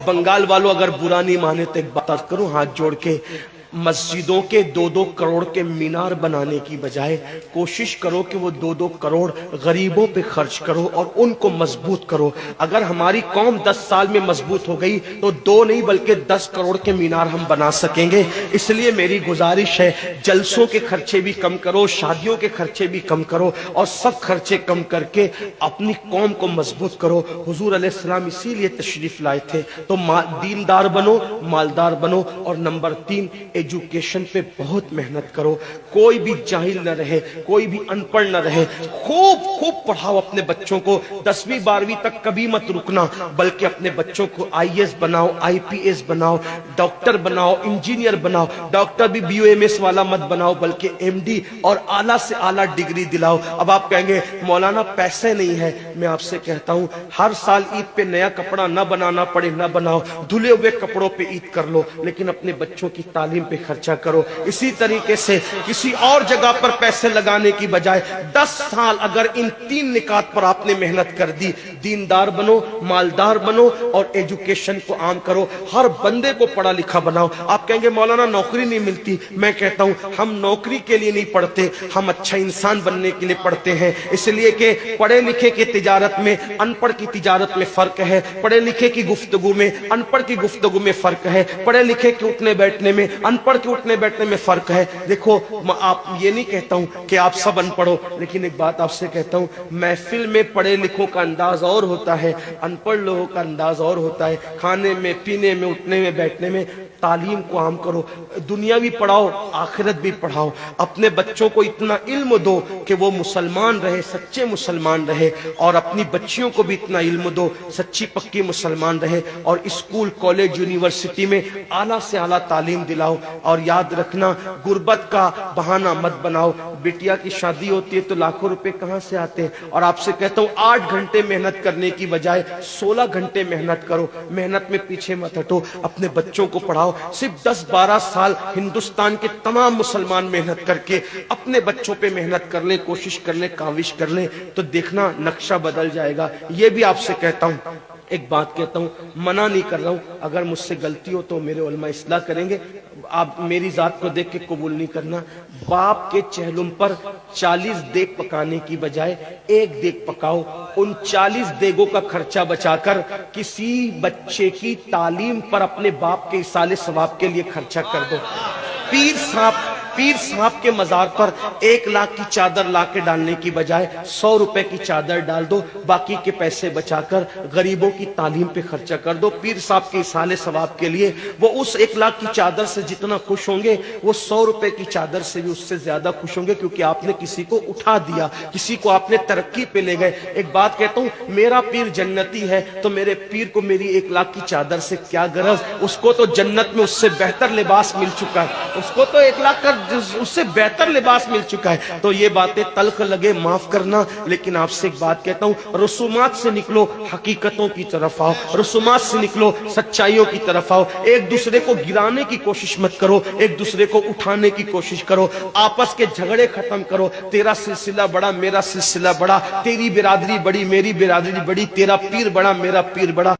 بنگال والوں اگر برا نہیں مانے تو ایک بات کروں ہاتھ جوڑ کے، مسجدوں کے 2-2 کروڑ کے مینار بنانے کی بجائے کوشش کرو کہ وہ 2-2 کروڑ غریبوں پہ خرچ کرو اور ان کو مضبوط کرو۔ اگر ہماری قوم 10 سال میں مضبوط ہو گئی تو 2 نہیں بلکہ 10 کروڑ کے مینار ہم بنا سکیں گے۔ اس لیے میری گزارش ہے جلسوں کے خرچے بھی کم کرو، شادیوں کے خرچے بھی کم کرو اور سب خرچے کم کر کے اپنی قوم کو مضبوط کرو۔ حضور علیہ السلام اسی لیے تشریف لائے تھے۔ تو دیندار بنو، مالدار بنو، اور نمبر 3 ایجوکیشن پہ بہت محنت کرو۔ کوئی بھی جاہل نہ رہے، کوئی بھی ان پڑھ نہ رہے، خوب پڑھاؤ اپنے بچوں کو۔ 10ویں 12ویں تک کبھی مت رکنا، بلکہ اپنے بچوں کو IAS بناؤ، IPS بناؤ، ڈاکٹر بناؤ، انجینئر بناؤ۔ ڈاکٹر بھی BUMS والا مت بناؤ بلکہ MD اور اعلیٰ سے اعلیٰ ڈگری دلاؤ۔ اب آپ کہیں گے مولانا پیسے نہیں ہے، میں آپ سے کہتا ہوں ہر سال عید پہ نیا کپڑا نہ بنانا پڑے نہ بناؤ، دھلے ہوئے کپڑوں پہ عید کر لو، لیکن اپنے بچوں کی تعلیم پہ خرچہ کرو۔ اسی طریقے سے کسی اور جگہ پر پیسے لگانے کی بجائے 10 سال اگر ان 3 نکات پر آپ نے محنت کر دی، دیندار بنو، مالدار بنو اور ایجوکیشن کو عام کرو، ہر بندے کو پڑھا لکھا بناؤ۔ آپ کہیں گے مولانا نوکری نہیں ملتی، میں کہتا ہوں ہم نوکری کے لیے نہیں پڑھتے، ہم اچھا انسان بننے کے لیے پڑھتے ہیں۔ اس لیے کہ پڑھے لکھے کی تجارت میں ان پڑھ کی تجارت میں فرق ہے، پڑھے لکھے کی گفتگو میں ان پڑھ کی گفتگو میں فرق ہے، پڑھے لکھے کے اٹھنے بیٹھنے میں ان پڑھ کے اٹھنے بیٹھنے میں فرق ہے۔ دیکھو آپ یہ نہیں کہتا ہوں کہ آپ سب ان پڑھو، لیکن ایک بات آپ سے کہتا ہوں محفل میں پڑھے لکھوں کا انداز اور ہوتا ہے، ان پڑھ لوگوں کا انداز اور ہوتا ہے۔ کھانے میں، پینے میں، اٹھنے میں، بیٹھنے میں تعلیم کو عام کرو، دنیا بھی پڑھاؤ، آخرت بھی پڑھاؤ۔ اپنے بچوں کو اتنا علم دو کہ وہ مسلمان رہے، سچے مسلمان رہے، اور اپنی بچیوں کو بھی اتنا علم دو سچی پکی مسلمان رہے، اور اسکول، کالج، یونیورسٹی میں اعلیٰ سے اعلیٰ تعلیم دلاؤ۔ اور یاد رکھنا غربت کا بہانہ مت بناؤ۔ بیٹیا کی شادی ہوتی ہے تو لاکھوں روپے کہاں سے آتے ہیں، اور آپ سے کہتا ہوں 8 گھنٹے محنت کرنے کی بجائے 16 گھنٹے محنت کرو، محنت میں پیچھے مت ہٹو، اپنے بچوں کو پڑھاؤ۔ صرف 10-12 سال ہندوستان کے تمام مسلمان محنت کر کے اپنے بچوں پہ محنت کر لیں، کوشش کر لیں، کاوش کر لیں، تو دیکھنا نقشہ بدل جائے گا۔ یہ بھی آپ سے کہتا ہوں، ایک بات کہتا ہوں، منع نہیں کر رہا ہوں، اگر مجھ سے غلطی ہو تو میرے علماء اصلاح کریں گے، آپ میری ذات کو دیکھ کے قبول نہیں کرنا۔ باپ کے چہلم پر 40 دیگ پکانے کی بجائے 1 دیگ پکاؤ، ان 40 دیگوں کا خرچہ بچا کر کسی بچے کی تعلیم پر اپنے باپ کے ایصال ثواب کے لیے خرچہ کر دو۔ پیر صاحب کے مزار پر 1 لاکھ کی چادر لا کے ڈالنے کی بجائے 100 روپے کی چادر ڈال دو، باقی کے پیسے بچا کر غریبوں کی تعلیم پہ خرچہ کر دو۔ پیر صاحب کے ایصال ثواب کے لیے وہ اس 1 لاکھ کی چادر سے جتنا خوش ہوں گے وہ 100 روپے کی چادر سے بھی اس سے زیادہ خوش ہوں گے، کیونکہ آپ نے کسی کو اٹھا دیا، کسی کو آپ نے ترقی پہ لے گئے۔ ایک بات کہتا ہوں، میرا پیر جنتی ہے تو میرے پیر کو میری 1 لاکھ کی چادر سے کیا غرض، اس کو تو جنت میں اس سے بہتر لباس مل چکا ہے، اس کو تو 1 لاکھ کا اس سے بہتر لباس مل چکا ہے۔ تو یہ باتیں تلخ لگے معاف کرنا، لیکن آپ سے ایک بات کہتا ہوں، رسومات سے نکلو، حقیقتوں کی طرف آؤ، رسومات سے نکلو، سچائیوں کی طرف آؤ۔ ایک دوسرے کو گرانے کی کوشش مت کرو، ایک دوسرے کو اٹھانے کی کوشش کرو، آپس کے جھگڑے ختم کرو۔ تیرا سلسلہ بڑا، میرا سلسلہ بڑا، تیری برادری بڑی، میری برادری بڑی، تیرا پیر بڑا، میرا پیر بڑا۔